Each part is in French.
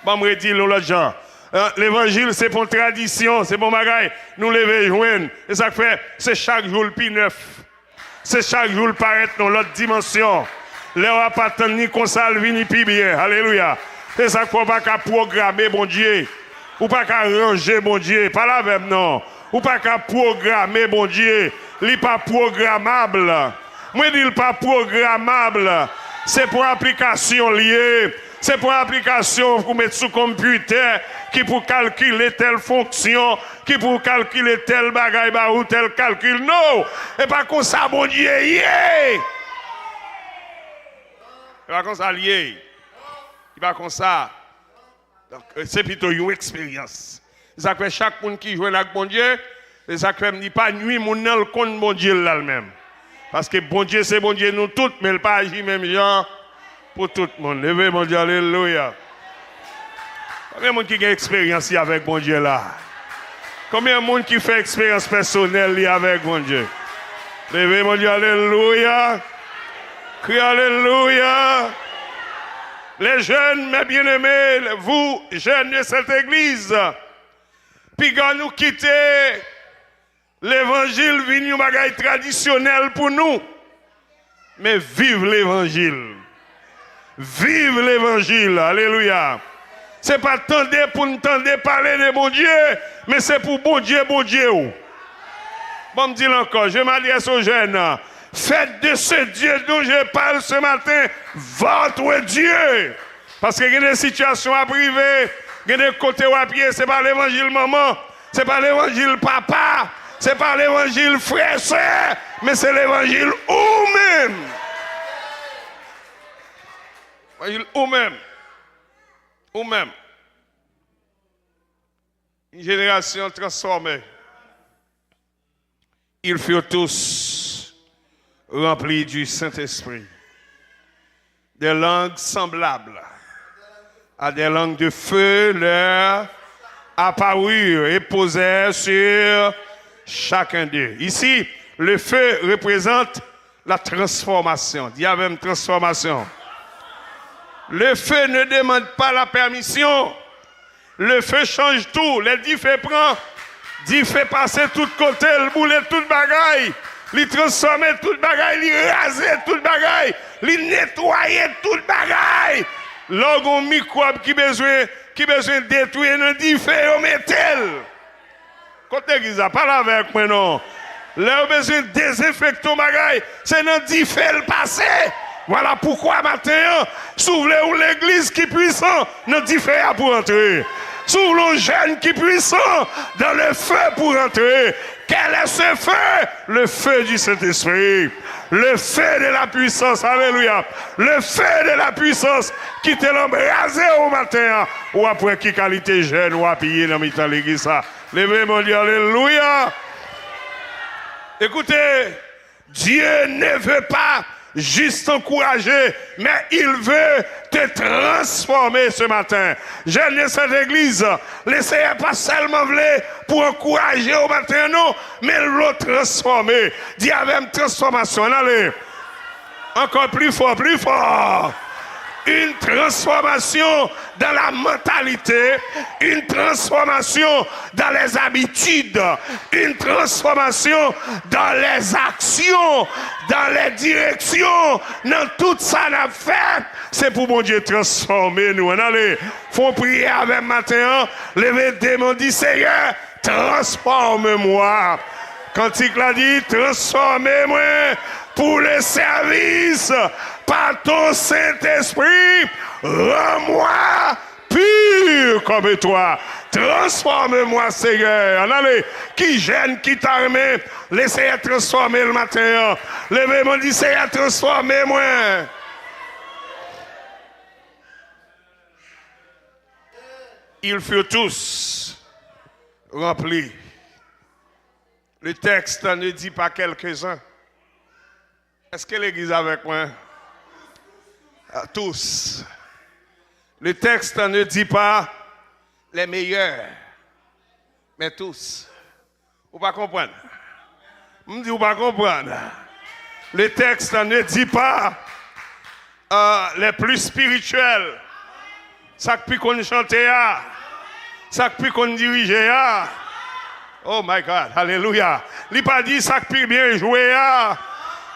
Bon, me redire l'autre gens. L'évangile, c'est pour tradition, c'est pour bagaille. Nous lever joindre. Et ça fait, c'est chaque jour le plus neuf. C'est chaque jour le paraître dans l'autre dimension. Là, on va pas attendre ni qu'on salve ni plus bien. Alléluia. C'est ça qu'il ne faut pas programmer, bon Dieu. Ou pas qu'à ranger, bon Dieu. Pas la même, non. Ou pas qu'à programmer, bon Dieu. Il n'est pas programmable. Moi, je dis il pas programmable. C'est pour application liée. C'est pour application pour mettre sous computer, qui pour calculer telle fonction, qui pour calculer tel bagaille ou tel calcul. Non! Et pas comme ça, bon Dieu. Yeah! Et pas comme ça, lié. Et pas comme ça. Donc, c'est plutôt une expérience. Ça fait chaque monde qui joue avec bon Dieu, et ça fait ni pas nuit, mon le compte bon Dieu là-même. Parce que bon Dieu, c'est bon Dieu nous tous, mais il pas agit même genre pour tout le monde. Levez mon Dieu, alléluia. Combien de monde qui a expérience avec bon Dieu là? Combien de monde qui fait expérience personnelle avec bon Dieu? Levez mon Dieu, alléluia. Crie alléluia. Les jeunes, mes bien-aimés, vous, jeunes de cette église, puis quand nous quitter l'évangile, venu bagaille traditionnel pour nous. Mais vive l'évangile. Vive l'évangile. Alléluia. C'est pas tendre pour nous tendre parler de bon Dieu, mais c'est pour bon Dieu, bon Dieu. Bon, me dire encore, je m'adresse aux jeunes. Faites de ce Dieu dont je parle ce matin votre Dieu. Parce qu'il y a des situations à priver, il y a des côtés à pied, ce n'est pas l'évangile maman, ce n'est pas l'évangile papa, ce n'est pas l'évangile frère, soeur, mais c'est l'évangile ou-même. L'évangile ou-même. Ou-même. Une génération transformée. Ils furent tous remplis du Saint-Esprit. Des langues semblables à des langues de feu leur apparurent et posèrent sur chacun d'eux. Ici, le feu représente la transformation. Il y a même transformation. Le feu ne demande pas la permission. Le feu change tout. Les 10 feux prend, 10 feux passer tout côté, le boulet tout bagaille. Il transformer tout bagaille, il raser tout bagaille, il nettoyer tout bagaille. Là, on microbe qui besoin de détruire dans 10 feux, on met tel. Côté qui ça parle avec moi non. Là, on besoin de désinfecter bagaille, c'est dans 10 feux le passé. Voilà pourquoi maintenant, s'ouvre l'église qui est puissant, dans 10 feux pour entrer. S'ouvre le jeune qui est puissant, dans le feu pour entrer. Quel est ce feu? Le feu du Saint-Esprit. Le feu de la puissance. Alléluia. Le feu de la puissance qui te l'embrasé au matin. Ou après qui qualité jeune ou appuyé dans l'église. Levez mon Dieu. Alléluia. Écoutez, Dieu ne veut pas juste t'encourager, mais il veut te transformer ce matin. J'aime cette église. Laissez pas seulement pour encourager au matin, non, mais le transformer. Dis avec transformation. Allez. Encore plus fort, plus fort. Une transformation dans la mentalité, une transformation dans les habitudes, une transformation dans les actions, dans les directions, dans tout ça qu'on a fait. C'est pour mon Dieu transformer nous. Allez, faut prier avec matin, lever des mains, dit Seigneur, transforme-moi. Quand il a dit, transformez-moi pour le service. Par ton Saint-Esprit, rends-moi pur comme toi. Transforme-moi, Seigneur. Allez, qui gêne, qui t'arme, laissez-moi transformer le matin. Levez-moi, dit, Seigneur, transformez-moi. Ils furent tous remplis. Le texte ne dit pas quelques-uns. Est-ce que l'église est avec moi? À tous. Le texte ne dit pas les meilleurs, mais tous. Vous ne comprenez pas? Je me dis, vous ne comprenez pas. Le texte ne dit pas les plus spirituels. Ça qui qu'on chante, ça qui qu'on dirige. Oh my God, alléluia. Il pas dit ça qui bien joué.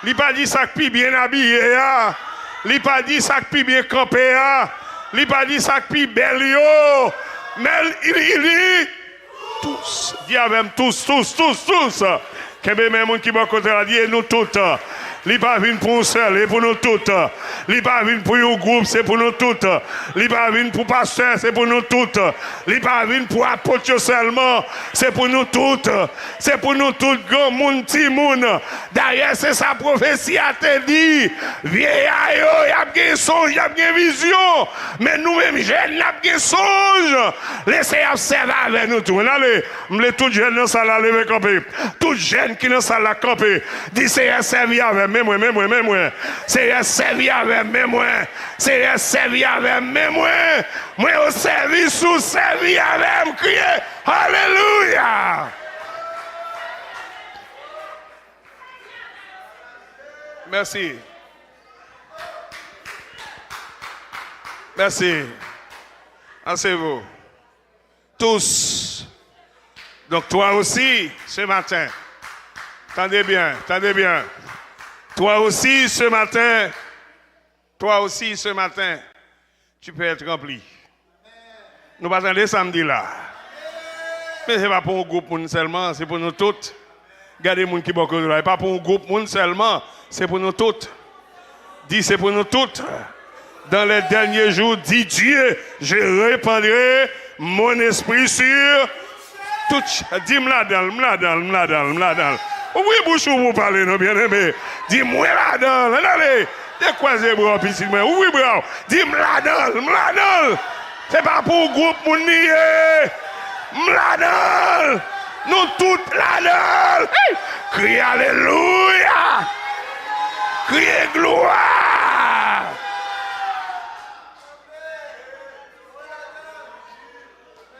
Il pas dit ça qui bien habillé. Il pas dit ça qui bien campé. Il pas dit ça qui belle yo. Mais il dit tous. Dis avec tous. Que même monde qui va côté la dit nous toutes. Il pas venu pour nous seul, et pour nous toutes. Il pas venu pour un groupe, c'est pour nous toutes. Il pas venu pour pasteur, c'est pour nous toutes. Il pas venu pour apôtre seulement, c'est pour nous toutes. C'est pour nous toutes, grand monde, petit monde. D'ailleurs, c'est sa prophétie a te dit. Vieillard, il y a bien songe, il y a bien vision. Mais nous-mêmes, jeunes, il y a bien songe. Laissez observer avec nous tous. Allez, les tous jeunes dans ça, lever camper. Tous jeunes qui dans ça, la camper. Dis, c'est servi avec même moi. C'est servi avec même moi. C'est servi avec même moi. Moi au service ou servi avec crier Alléluia. Merci. Asseyez-vous. Tous. Donc toi aussi, ce matin. Tendez bien. Toi aussi, ce matin, tu peux être rempli. Nous pas attendre samedi là. Mais ce n'est pas pour un groupe seulement, c'est pour nous toutes. Regardez les gens qui sont là. Ce n'est pas pour un groupe seulement, c'est pour nous toutes. Dis, c'est pour nous toutes. Dans les derniers jours, dit Dieu, je répandrai mon esprit sur toutes. Dis, m'la. Oui, bouche vous parlez, non, bien aimé. Dis-moi là-dedans, allez. Décroisez bras, petit, oui, bras. Dis-moi là-dedans. C'est pas pour groupe, mon nier. M'la-dedans. Nous toutes là-dedans. Hey! Criez Alléluia. Criez gloire.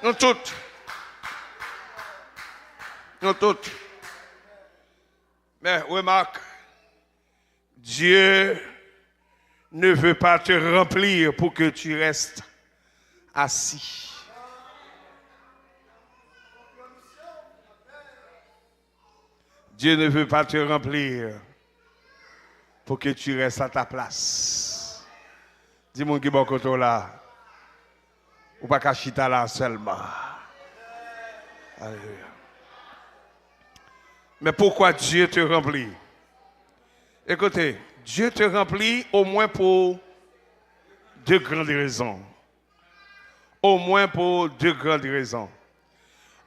Nous toutes. Mais remarque, Dieu ne veut pas te remplir pour que tu restes assis. Dieu ne veut pas te remplir pour que tu restes à ta place. Dis-moi qui est bon là. Ou pas qu'à chita là seulement. Alléluia. Mais pourquoi Dieu te remplit? Écoutez, Dieu te remplit au moins pour deux grandes raisons.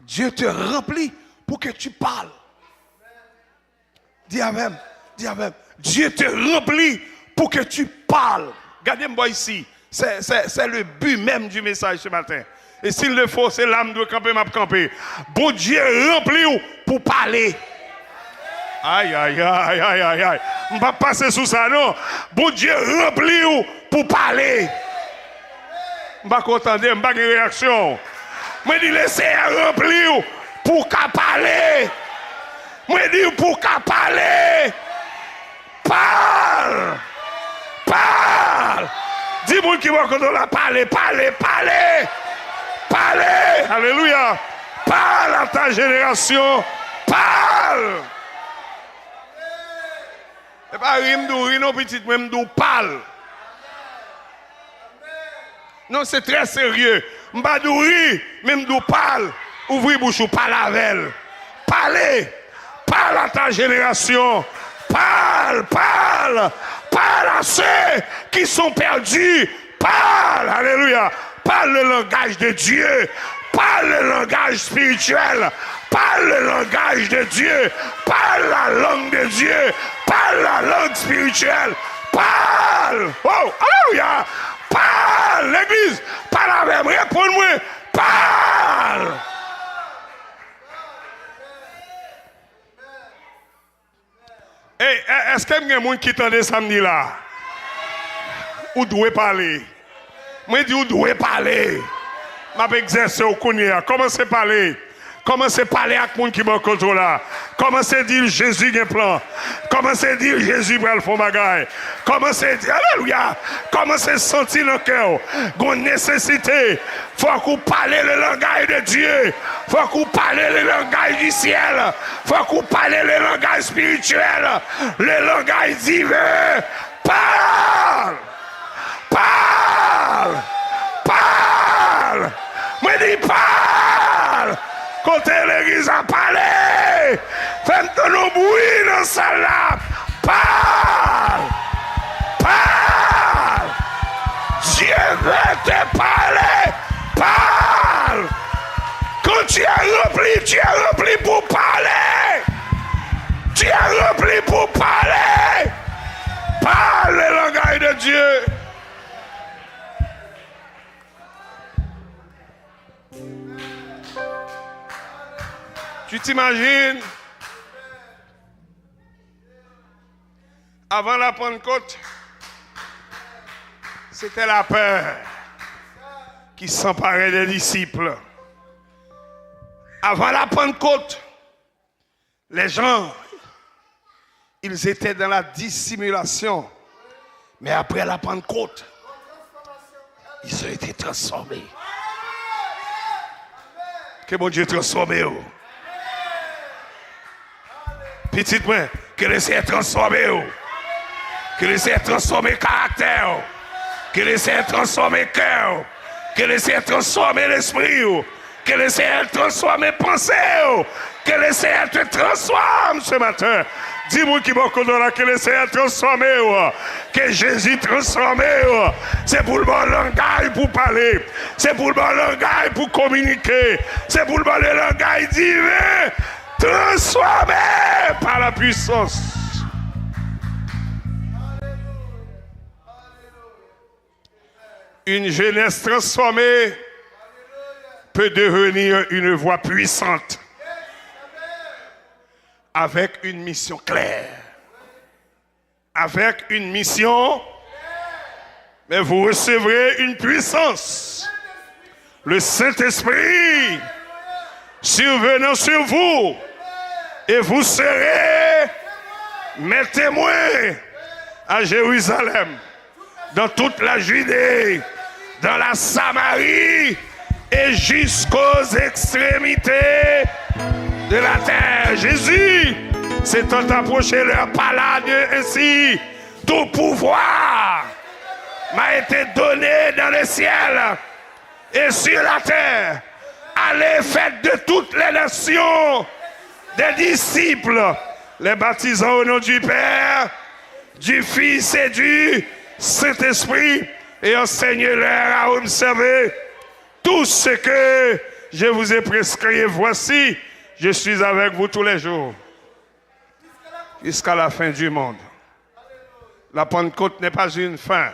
Dieu te remplit pour que tu parles. Dis Amen. Dieu te remplit pour que tu parles. Regardez-moi ici. C'est le but même du message ce matin. Et s'il le faut, c'est l'âme de camper, m'a camper. Bon Dieu remplit pour parler. Aïe. Je ne vais pas passer sous ça, non. Bon Dieu remplit pour parler. Je ne vais pas contenter, je ne vais pas de réaction. Je dis laissez remplir pour parler. Je dis pour parler. Parle. Dis-moi qui va quand on a parlé. Alléluia. Parle à ta génération. Parle. Et pas rime non petit, même d'où parle. Non, c'est très sérieux. M'ba douri, même d'où parle. Ouvrir bouche ou parle avec elle. Parle à ta génération. Parle à ceux qui sont perdus. Parle, alléluia. Parle le langage de Dieu. Parle le langage spirituel. Parle le langage de Dieu. Parle la langue de Dieu. Parle la langue spirituelle. Parle. Oh, alléluia. Parle, l'église. Parle avec moi. Réponds-moi. Parle. Hey, est-ce qu'il y a des gens qui t'entendent samedi là? Ou doit parler? Moi, je dis, ou doit parler? Je vais exercer au Kounia. Commencez à parler. Commencez à parler avec les gens qui sont contrôle là. Commencez à dire Jésus a un plan. Commencez à dire Jésus va le faire bagaille. Commencez à dire alléluia. Commencez à sentir dans le cœur. Une nécessité. Il faut que vous parlez le langage de Dieu. Il faut que vous parlez le langage du ciel. Il faut que vous parlez le langage spirituel. Le langage divin. Parle. Parle. Parle. Moi dis parle. Côté l'église a parlé. Faites nous bruit dans salle là. Parle. Parle. Dieu veut te parler. Parle. Quand tu es rempli pour parler. Tu es rempli pour parler. Parle le langage de Dieu. Tu t'imagines, avant la Pentecôte, c'était la peur qui s'emparait des disciples. Avant la Pentecôte, les gens, ils étaient dans la dissimulation. Mais après la Pentecôte, ils ont été transformés. Que bon Dieu transformé. Petit point, que laissez transformer. Que laissez transformer caractère. Que laissez transformer cœur. Que laissez transformer l'esprit. Que laissez transformer pensée. Que laissez être transforme ce matin. Dis-moi qui m'a connu là, que laissez transformer. Que Jésus transforme. C'est pour le bon langage pour parler. C'est pour le bon langage pour communiquer. C'est pour le bon langage divin. Transformé par la puissance. Une jeunesse transformée peut devenir une voix puissante avec une mission claire. Avec une mission, mais vous recevrez une puissance. Le Saint-Esprit survenant sur vous. Et vous serez mes témoins à Jérusalem, dans toute la Judée, dans la Samarie et jusqu'aux extrémités de la terre. Jésus s'étant approché leur palade ainsi, tout pouvoir m'a été donné dans le ciel et sur la terre. Allez, faites de toutes les nations des disciples, les baptisant au nom du Père, du Fils et du Saint-Esprit, et enseignez-leur à observer tout ce que je vous ai prescrit. Voici, je suis avec vous tous les jours, jusqu'à la fin du monde. La Pentecôte n'est pas une fin,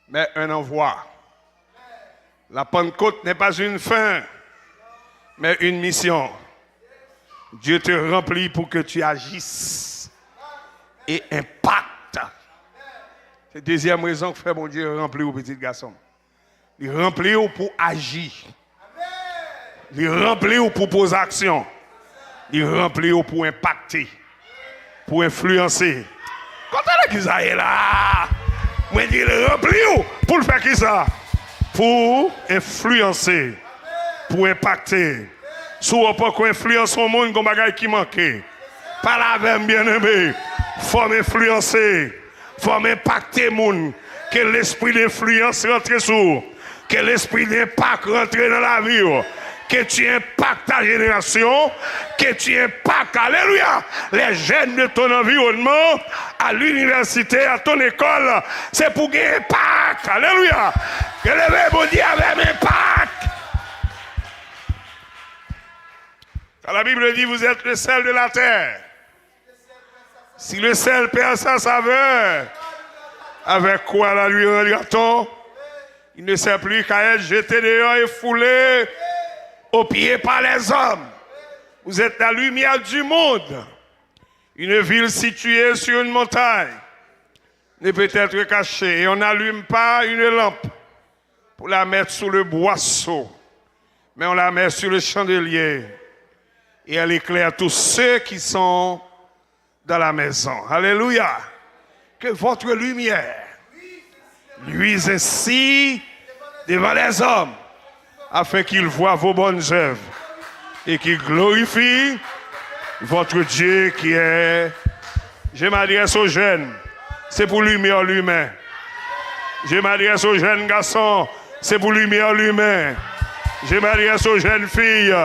mais un envoi. La Pentecôte n'est pas une fin, mais une mission. Dieu te remplit pour que tu agisses et impactes. C'est la deuxième raison que fait mon Dieu remplir au petit garçon. Il remplit pour agir. Il remplit pour poser action. Il remplit pour impacter, pour influencer. Quand est-ce qu'il est là? Moi, il remplit pour le faire qui ça? Pour influencer, pour impacter. Si on peut influencer le monde, comme bagaille qui manque. Par la même bien-aimé, faut influencer, faut impacter le monde. Que l'esprit d'influence rentre sur, que l'esprit d'impact rentre dans la vie. Que tu impactes ta génération, que tu impactes, alléluia, les jeunes de ton environnement, à l'université, à ton école. C'est pour gagner impact, alléluia. Que le Verbe dit avec un impact. Quand la Bible dit, vous êtes le sel de la terre. Si le sel perd sa saveur, avec quoi la lui rendra-t-on? Il ne sert plus qu'à être jeté dehors et foulé aux pieds par les hommes. Vous êtes la lumière du monde. Une ville située sur une montagne ne peut être cachée. Et on n'allume pas une lampe pour la mettre sous le boisseau, mais on la met sur le chandelier et elle éclaire tous ceux qui sont dans la maison. Alléluia. Que votre lumière luise ainsi devant les hommes, afin qu'ils voient vos bonnes œuvres et qu'ils glorifient votre Dieu qui est... Je m'adresse aux jeunes, c'est pour lumière l'humain. Je m'adresse aux jeunes garçons, c'est pour lumière l'humain. Je m'adresse aux jeunes filles,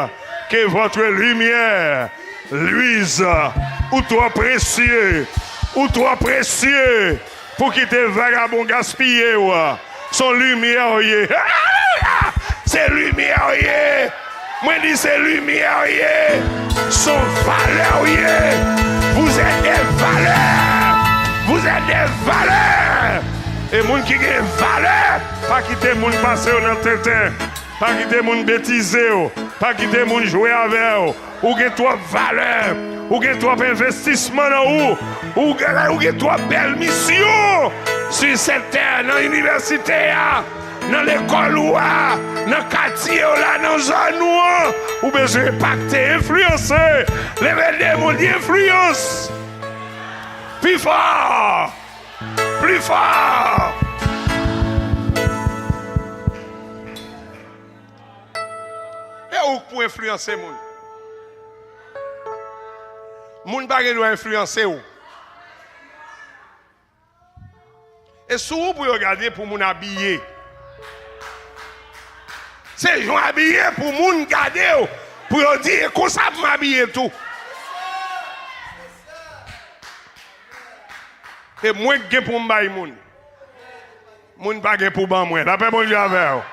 que votre lumière luise, ou trop précieux, pour quitter vagabond gaspillé, son lumière, c'est lumière, moi dis c'est lumière, son valeur, vous êtes des valeurs, et moun qui a des valeurs, pas quitter moun passer dans le terrain, pas quitter moun bêtiser, pas quitter moun jouer avec eux, ou que toi valeur, ou que toi investissement dans ou que toi belle mission sur cette terre, dans l'université, dans l'école, dans le quartier, dans la zone, ou besoin impacter, influencer, lever des mots d'influence. Plus fort! Plus fort! Et où pour influencer les gens? Les gens doivent influencer où? Et si vous pouvez regarder pour les gens habillés, c'est les gens habillés pour les gens garder, pour dire qu'on ça m'habiller tout. Et moi, je pour m'bailler moun. Moun pas pour ban moi. D'après mon Dieu avec.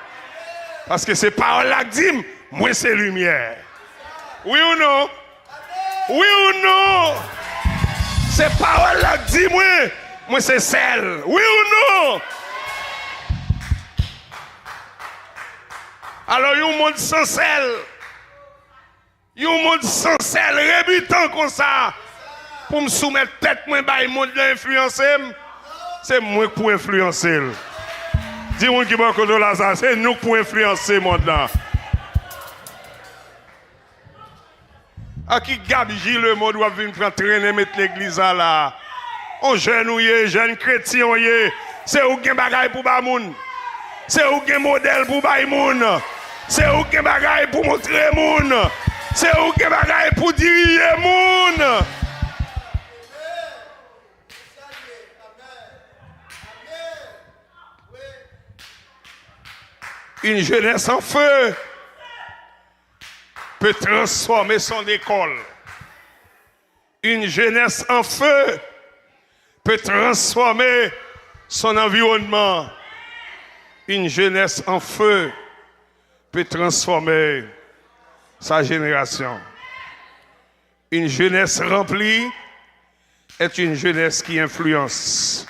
Parce que c'est parole là qui dit, moi c'est lumière. Oui ou non? Oui ou non? C'est parole là qui dit, moi c'est sel. Oui ou non? Alors, yon monde sans sel. Yon monde sans sel, rébutant comme ça. Pour me soumettre tête, moi, le monde l'influencer. C'est moi pour influencer. Dis-moi qui va côté là, c'est nous pour influencer le monde là. À qui Gabi le monde doit venir prendre traîner, mettre l'église là. On jeune chrétien, c'est où qui bagaille pour bamoun. C'est où qui modèle pour bamoun. C'est où qui bagaille pour montrer moun. C'est où qui bagaille pour diriger moun. Une jeunesse en feu peut transformer son école. Une jeunesse en feu peut transformer son environnement. Une jeunesse en feu peut transformer sa génération. Une jeunesse remplie est une jeunesse qui influence.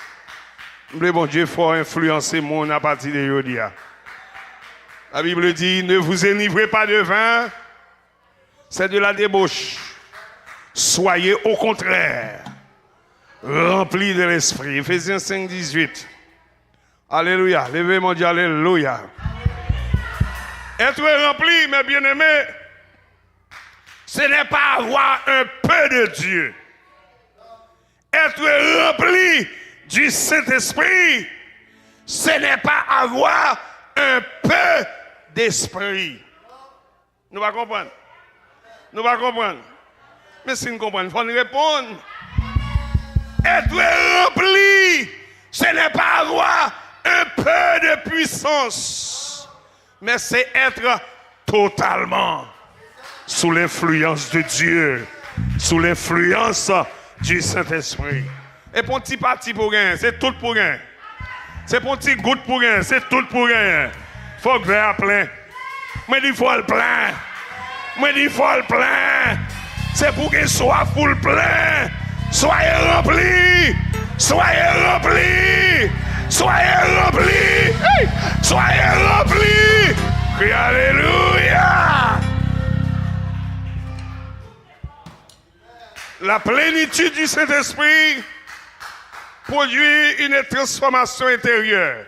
Le bon Dieu faut influencer le monde à partir de aujourd'hui. La Bible dit, ne vous enivrez pas de vin, c'est de la débauche. Soyez au contraire remplis de l'esprit. Ephésiens 5, 18. Alléluia. Levez mon Dieu, alléluia. Être rempli, mes bien-aimés, ce n'est pas avoir un peu de Dieu. Être rempli du Saint-Esprit, ce n'est pas avoir un peu d'esprit. Nous va comprendre. Nous va comprendre. Mais si nous comprenons, il faut nous répondre. Être rempli, ce n'est pas avoir un peu de puissance, mais c'est être totalement sous l'influence de Dieu, sous l'influence du Saint-Esprit. Et pour un petit parti pour rien, c'est tout pour rien. C'est pour un petit goutte pour rien, c'est tout pour rien. Il faut que le verre plein. Mais il faut le plein. Mais il faut le plein. C'est pour qu'il soit full plein. Soyez remplis. Soyez remplis. Soyez remplis. Hey! Soyez remplis. Crie alléluia. La plénitude du Saint-Esprit produit une transformation intérieure.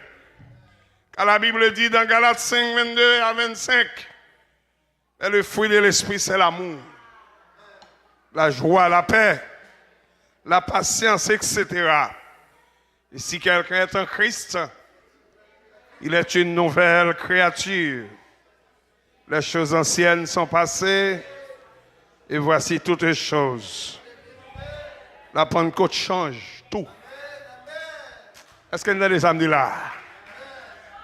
Car la Bible dit dans Galates 5, 22 à 25, Et le fruit de l'esprit, c'est l'amour, la joie, la paix, la patience, etc. Et si quelqu'un est en Christ, il est une nouvelle créature. Les choses anciennes sont passées et voici toutes les choses. La Pentecôte change tout. Est-ce que nous avons des amis là?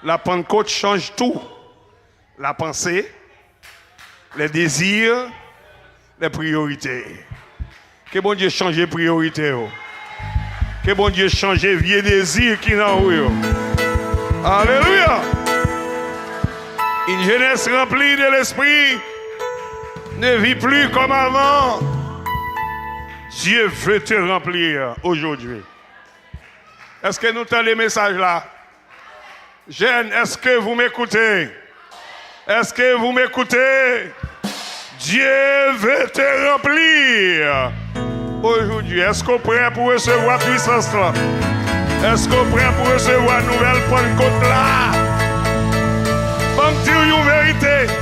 La Pentecôte change tout. La pensée, les désirs, les priorités. Que bon Dieu change les priorités. Que bon Dieu change les vieux désirs qui n'ont rien. Alléluia. Une jeunesse remplie de l'esprit ne vit plus comme avant. Dieu veut te remplir aujourd'hui. Est-ce que nous entendons les messages là? Jeunes, est-ce que vous m'écoutez? Est-ce que vous m'écoutez? Dieu veut te remplir aujourd'hui. Est-ce qu'on est prêt pour recevoir puissance là? Est-ce qu'on est prêt pour recevoir nouvelle Pentecôte là? Bon me dire une vérité.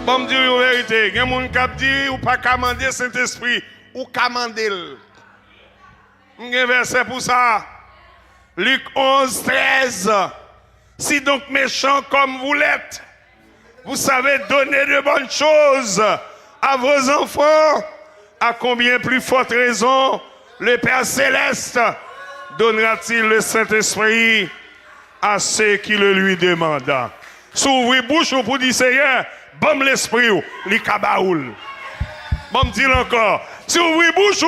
Bon me dire une vérité. Il y a des gens qui disent ou pas commander Saint-Esprit ou commander. Il y a un verset pour ça. Luc 11, 13. Si donc méchants comme vous l'êtes, vous savez donner de bonnes choses à vos enfants, à combien plus forte raison le Père Céleste donnera-t-il le Saint-Esprit à ceux qui le lui demandent. S'ouvrir bouche pour dire Seigneur, bon l'esprit, li kabaoul. Bon dire encore, si ouvrir bouche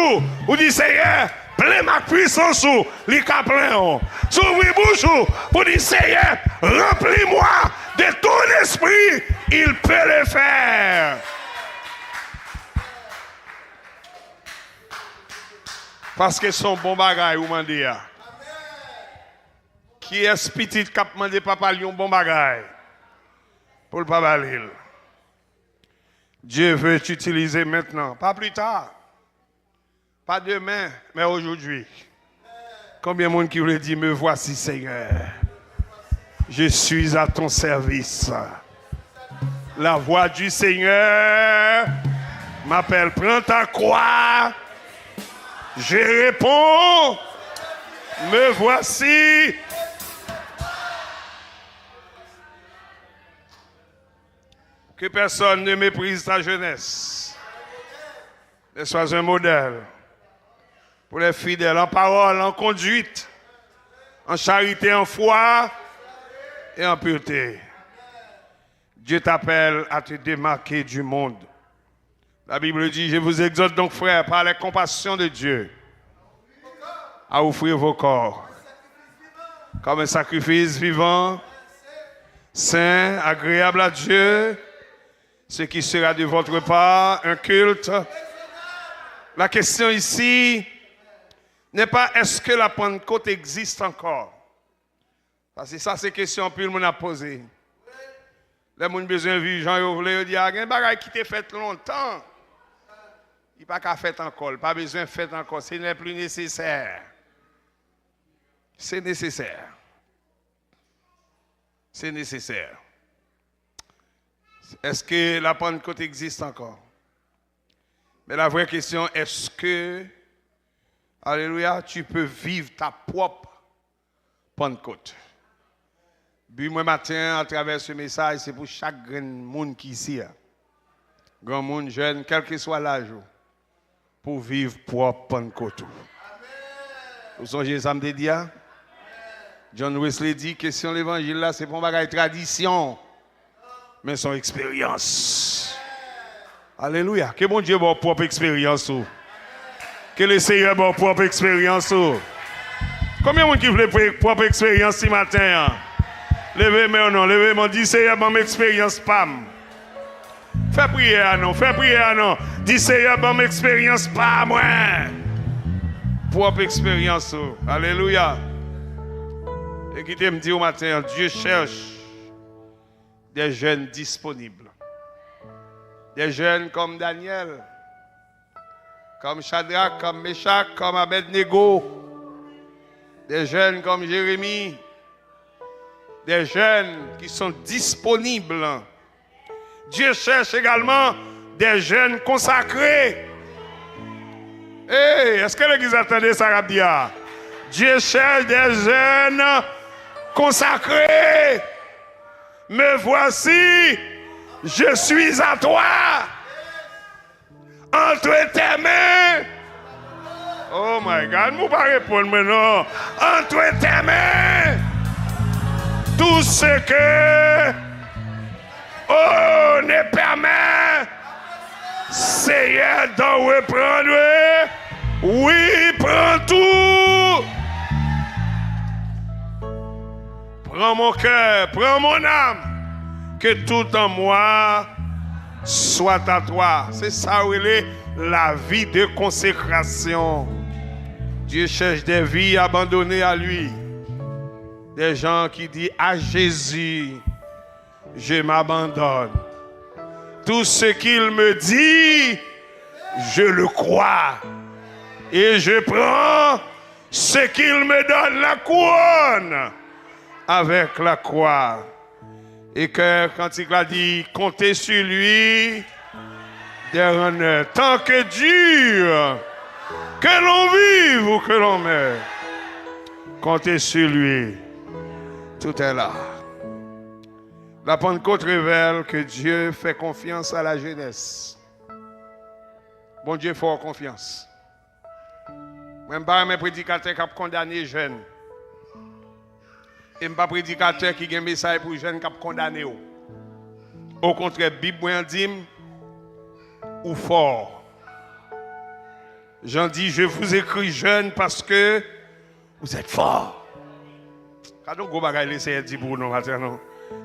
pour dire Seigneur, plein ma puissance, li ka plein. Si ouvrir bouche pour dire Seigneur, remplis-moi de ton esprit, il peut le faire. Parce que son bon bagay ou mandi ya. Qui est petit qui a demandé papa lui un bon bagay pour le papa l'île. Dieu veut t'utiliser maintenant, pas plus tard, pas demain, mais aujourd'hui. Combien de monde qui voulait dire me voici Seigneur, je suis à ton service. La voix du Seigneur m'appelle, prends ta croix. Je réponds, me voici. Que personne ne méprise ta jeunesse. Mais sois un modèle pour les fidèles en parole, en conduite, en charité, en foi et en pureté. Dieu t'appelle à te démarquer du monde. La Bible dit, je vous exhorte donc, frères, par la compassion de Dieu, à offrir vos corps comme un sacrifice vivant, saint, agréable à Dieu, ce qui sera de votre part un culte. La question ici n'est pas est-ce que la Pentecôte existe encore? Parce que ça, c'est une question que le monde a posée. Les gens ont besoin de vivre, Jean voulait dire, il y a un bagage qui t'est fait longtemps. Il n'y a pas qu'à faire encore, pas besoin de faire encore, ce n'est plus nécessaire. C'est nécessaire. C'est nécessaire. Est-ce que la Pentecôte existe encore? Mais la vraie question, est-ce que, alléluia, tu peux vivre ta propre Pentecôte? Puis moi matin, à travers ce message, c'est pour chaque grand monde qui est ici. Grand monde, jeune, quel que soit l'âge, pour vivre propre Pentecôte. Vous songez ça me dit? John Wesley dit, question l'évangile là, c'est pour une tradition. Mais son expérience. Alléluia. Que bon Dieu ait propre expérience. Que le Seigneur ait propre expérience. Combien de gens qui veulent propre expérience ce matin? Levez-moi ou non, levez-moi, dis Seigneur, bonne expérience, pam. Fais prière, non, fais prière, non. Dis Seigneur, bonne expérience, pas moi. Propre expérience. Alléluia. Et qui me dit au matin, Dieu cherche des jeunes disponibles. Des jeunes comme Daniel, comme Shadrach, comme Meshach, comme Abednego. Des jeunes comme Jérémie. Des jeunes qui sont disponibles Dieu cherche également des jeunes consacrés. Hey, est-ce que l'Église attendait ça, Rabdia? Dieu cherche des jeunes consacrés. Me voici, je suis à toi. Entre tes mains. Oh my God, ne pas répondre maintenant. Entre tes mains. Tout ce que ne permet, Seigneur, d'en reprendre. Oui, prends tout. Prends mon cœur, prends mon âme, que tout en moi soit à toi. C'est ça où il est la vie de consécration. Dieu cherche des vies abandonnées à lui. Des gens qui disent à Jésus, je m'abandonne. Tout ce qu'il me dit, je le crois. Et je prends ce qu'il me donne, la couronne, avec la croix. Et que quand il a dit, comptez sur lui, tant que dure, que l'on vive ou que l'on meure, comptez sur lui. Tout est là. La Pentecôte révèle que Dieu fait confiance à la jeunesse. Bon Dieu fait confiance. Même pas un prédicateur qui a condamné les jeunes. Et pas un prédicateur qui a un message pour les jeunes qui a condamné. Au contraire, la Bible dit ou fort. J'en dis, je vous écris jeunes parce que vous êtes forts. Quand on go bagay laisser dire pour nous maintenant.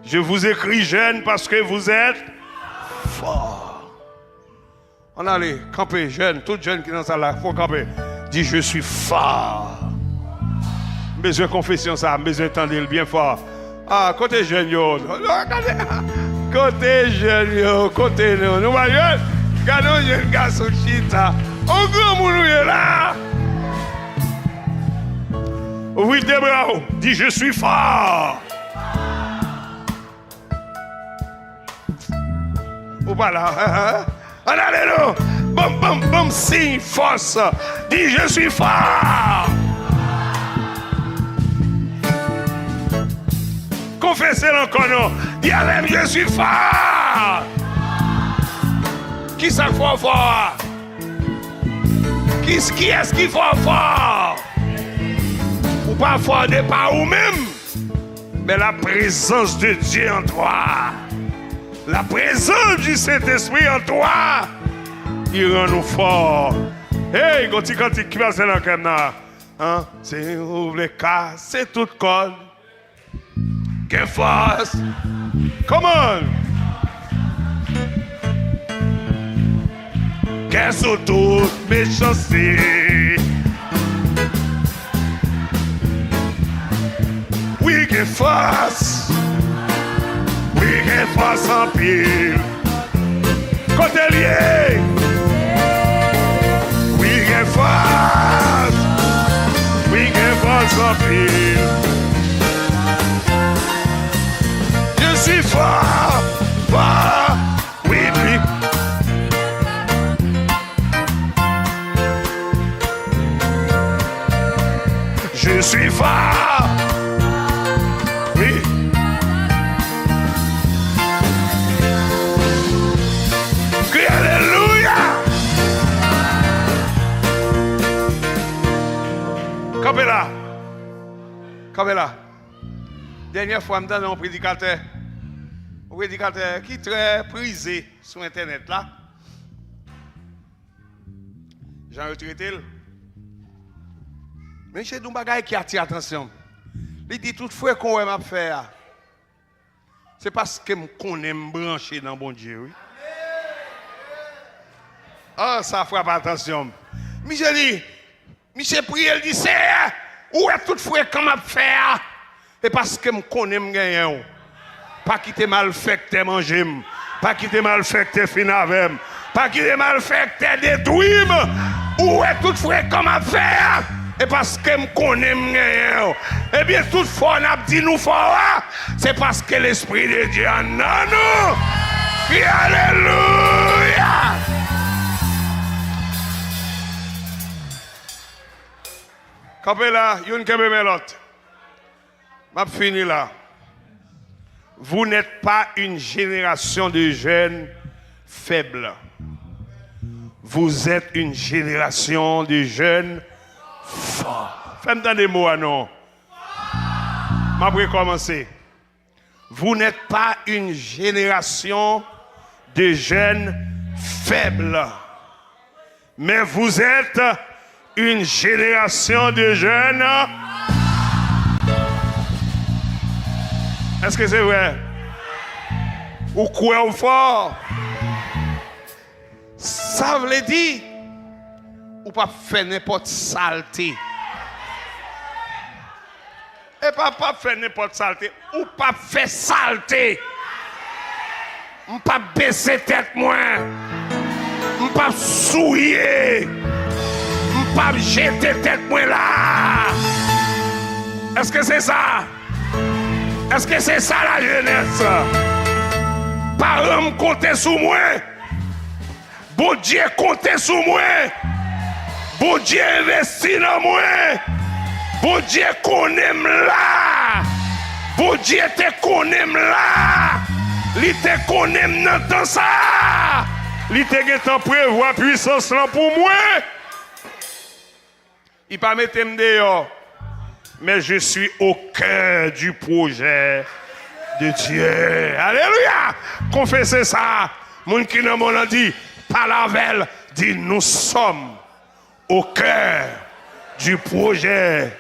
Je vous écris jeunes parce que vous êtes forts. On allait camper jeunes, tous jeunes qui sont dans ça là, faut camper. Dis je suis fort. Besoin de confession ça, besoin d'entendre bien fort. Ah, côté jeune yo. Côté jeune yo, côté nous. Nous voyons, regardons jeune garçon chita. On grand moun est là. Ouvrez tes bras. Dis je suis fort. Ou pas là. En allez nous. Bam bam bam signe force. Dis je suis fort. Confessez-le encore non. Dis allez je suis fort. Qui ça fort fort? Qui est-ce qui fort fort? Ou pas fort de par vous-même, mais la présence de Dieu en toi. La présence du Saint-Esprit en toi, il rend nous forts. Hey, quand tu vas dans le camp, hein, c'est ouvre les cas, c'est toute corde. Quelle force! Come on! Quelle sont toutes méchancetés? Oui, quelle force! Oui, quelle force en pile! Côté lié! Oui, quelle force! Oui, quelle force en pile! Je suis fort, fort, oui, oui. Je suis fort, oui. Crie alléluia. Campez là. Campez là. Dernière fois, je me donne un prédicateur qui est très prisé sur Internet là. J'ai retraité. Mais c'est un bagage qui attire l'attention. Il dit toutefois qu'on m'a fait. C'est parce que qu'on aime brancher dans bon Dieu. Oui? Ah, ça frappe attention. Mais je dis, Michel prie, il dit, c'est où est toutefois qu'on m'a fait? Et parce que je connais gagner. Pas quitter mal fait que tu manger. Pas quitter mal fait que tu fin avec. Pas quitter mal fait que tu détruis. Où est toutefois qu'on m'a fait? Et parce que je connais gagner. Eh bien, toutefois, on a dit nous fort. C'est parce que l'Esprit de Dieu en nous. Crie Alléluia. Campez là, yon kebe melot. M'a fini là. Vous n'êtes pas une génération de jeunes faibles. Vous êtes une génération de jeunes forts. Faites-moi des mots, non? Je vais commencer. Vous n'êtes pas une génération de jeunes faibles. Mais vous êtes une génération de jeunes. Est-ce que c'est vrai? Ou quoi ou fort? Ça veut dire, ou pas faire n'importe saleté. Et pas faire n'importe saleté, ou pas faire saleté. Ou pas baisser tête moi. Ou pas souiller. Ou pas jeter tête moi là. Est-ce que c'est ça? Est-ce que c'est ça la jeunesse? Parents me compter sur moi. Bon Dieu compte sur moi. Bon Dieu investit dans moi. Bon Dieu connaît là. Bon Dieu te connaît là. Il te connaît dans temps ça. Il te prévoit puissance là pour moi. Il pas mettre me dehors. Mais je suis au cœur du projet de Dieu. Alléluia. Confessez ça. Mon qui n'a pas dit. Palavel dit nous sommes au cœur du projet.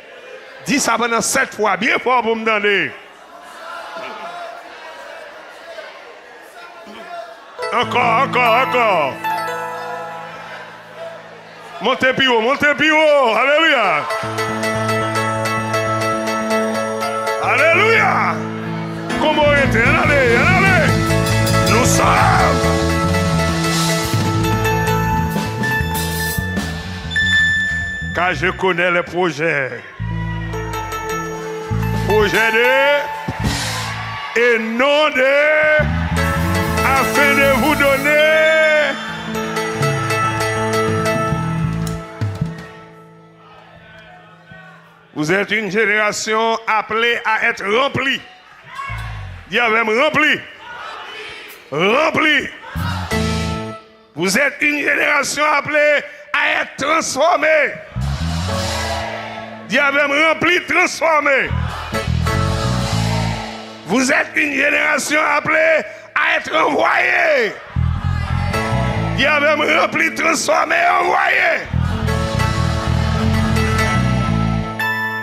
Dis ça pendant 7 fois, bien fort pour me donner. Encore. Montez plus haut, alléluia. Alléluia. Comment était, allez. Nous sommes. Car je connais les projets. Projet de et non de, afin de vous donner. Vous êtes une génération appelée à être remplie. Dis avec moi, remplie. Vous êtes une génération appelée à être transformée. Dis avec moi, rempli, transformé. Vous êtes une génération appelée à être envoyée. Dis avec moi, rempli, transformé, envoyé.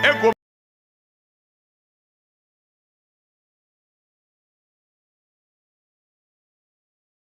Et